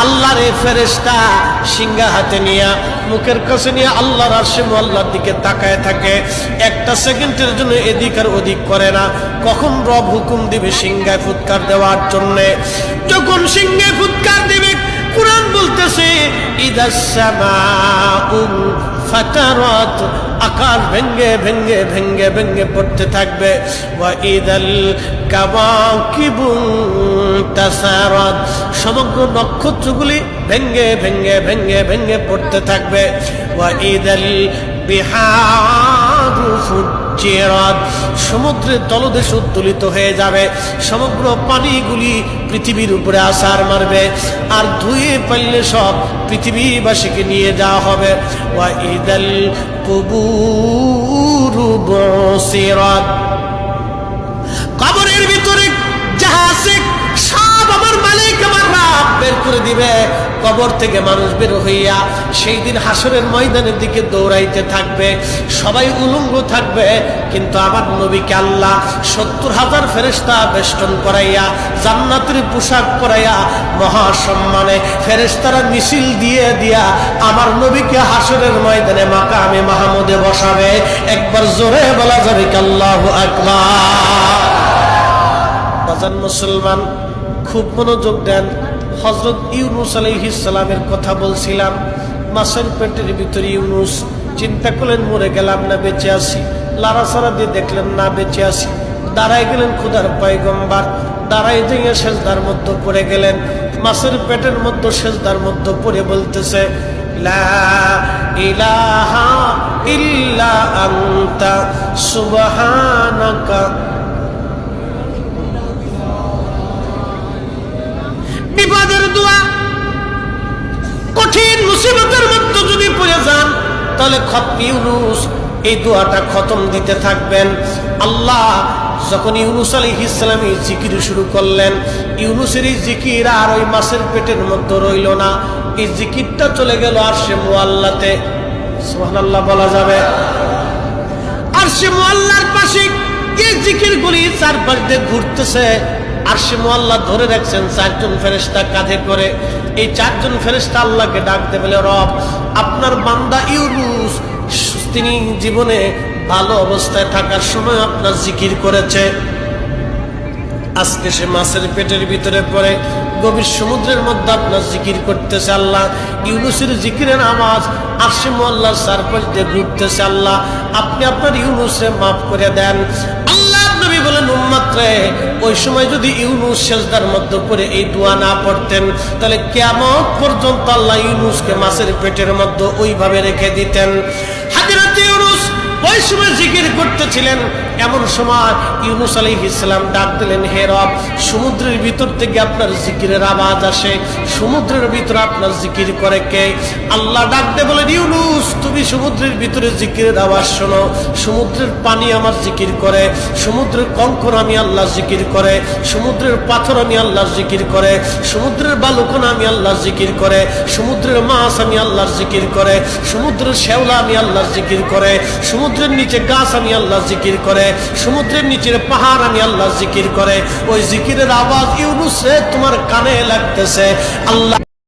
আল্লাহর এই ফেরেশতা সিংহা হাতে নিয়ে মুখের কাছে নিয়ে আল্লাহর আরশে মুআল্লার দিকে তাকায় থাকে, একটা সেকেন্ডের জন্য এদিক আর ওদিক করে না। কখন রব হুকুম দিবে সিংহায় ফুৎকার দেওয়ার জন্য, যখন সিংহায় ফুৎকার দিবে কুরআন বলতেছে ইদাস সামাউ ফাতারাত, আকাশ ভেঙ্গে ভেঙ্গে ভেঙ্গে ভেঙ্গে পড়তে থাকবে। ওয়া ইদাল কাওয়াকিবু তাসারাত, সমগ্র নক্ষত্রগুলি ভেঙ্গে ভেঙ্গে ভেঙ্গে ভেঙ্গে পড়তে থাকবে। ওয়া ইদাল বিহারু ফুজ্জিরাত, সমুদ্রের তলদেশ উত্তোলিত হয়ে যাবে, সমগ্র পানিগুলি পৃথিবীর উপরে আছাড় মারবে, আর ধুয়ে পাইলে সব পৃথিবীবাসীকে নিয়ে যাওয়া হবে। ওয়া ইদাল কুবুরু বুসিরাত, কবরের ভিতরে যাহা আছে সব আমার মালিক আমার রব বের করে দিবে। কবর থেকে মানুষ বের হইয়া সেই দিন হাসরের ময়দানের দিকে দৌড়াইতে থাকবে, সবাই উলঙ্গ থাকবে, কিন্তু আমার নবীকে আল্লাহ ৭০,০০০ ফেরেশতা বেষ্টন করাইয়া জান্নাতের পোশাক পরাইয়া মহাসম্মানে ফেরেশতারা মিছিল দিয়ে দিয়া আমার নবীকে হাসরের ময়দানে মাকামে মাহমুদে বসাবে। একবার জোরে বলা যাবে কি আল্লাহু আকবার। বাজান মুসলমান, খুব মনোযোগ দেন। হযরত ইউনূস আলাইহিস সালামের কথা বলছিলাম, মাছের পেটের ভিতরে ইউনূস। চিন্তা করলেন মরে গেলাম না বেঁচে আছি, লাড়াচাড়া দিয়ে দেখলেন না বেঁচে আছি, দাঁড়াই গেলেন খোদার পয়গম্বর, দাঁড়াই দিয়ে সেজদার মধ্যে পড়ে গেলেন, মাছের পেটের মধ্যে সেজদার মধ্যে পড়ে বলতেছে লা ইলাহা ইল্লা আনতা সুবহানাকা। বিপদের দোয়া, কঠিন মুসিবতের মধ্যে যদি পড়ে যান তাহলে ইউনূস এই দোয়াটা খতম দিতে থাকবেন। আল্লাহ যখন ইউনূস আলাইহিস সালাম এই জিকির শুরু করলেন, ইউনূসের এই জিকির আর ওই মাছের পেটের মধ্যে রইল না, এই জিকিরটা চলে গেল আরশে মুআল্লাতে। সুবহানাল্লাহ বলা যাবে। আরশে মুআল্লার পাশে এই জিকিরগুলি চারপাশ দিয়ে ঘুরতেছে। আরশে মুআল্লা ধরে রাখছেন ৪ জন ফেরেশতা কাঁধে করে। এই ৪ জন ফেরেশতা আল্লাহকে ডাকতে বলে, রব আপনার বান্দা ইউনূস তিনি জীবনে ভালো অবস্থায় থাকার সময় আপনার জিকির করেছে, আজকে সে মাছের পেটের ভিতরে পড়ে গভীর সমুদ্রের মধ্যে আপনার জিকির করতেছে। আল্লাহ ইউনূসের জিকিরের আওয়াজ আরশে মুআল্লার চারপাশ দিয়ে ঘুরতেছে। আল্লাহ আপনি আপনার ইউনূসকে মাফ করে দেন। আল্লাহ নবী বলেন, উম্মত রে, ওই সময় যদি ইউনূস সেজদার মধ্যে পড়ে এই দোয়া না পড়তেন তাহলে কিয়ামত পর্যন্ত আল্লাহ ইউনূসকে মাছের পেটের মধ্যে ওইভাবে রেখে দিতেন। হযরত ইউনূস ওই সময় জিকির করতেছিলেন, এমন সময় ইউনূস আলাইহিস সালাম ডাক দিলেন, হে রব সমুদ্রের ভিতর থেকে আপনার জিকিরের আওয়াজ আসে, সমুদ্রের ভিতরে আপনার জিকির করে কে? আল্লাহ ডাক দিয়ে বলেন, ইউনূস তুমি সমুদ্রের ভিতরে জিকিরের আওয়াজ শোনো, সমুদ্রের পানি আমার জিকির করে, সমুদ্রের কঙ্কর আমি আল্লাহ জিকির করে, সমুদ্রের পাথর আমি আল্লাহ জিকির করে, সমুদ্রের বালুকণা আমি আল্লাহ জিকির করে, সমুদ্রের মাছ আমি আল্লাহর জিকির করে, সমুদ্রের শ্যাওলা আমি আল্লাহর জিকির করে, সমুদ্রের নিচে গাছ আমি আল্লাহ জিকির করে, সমুদ্রের নিচের পাহাড় আমি আল্লাহ জিকির করে। ওই জিকিরের আওয়াজ ইউনূস রে তোমার কানে লাগতেছে। আল্লাহ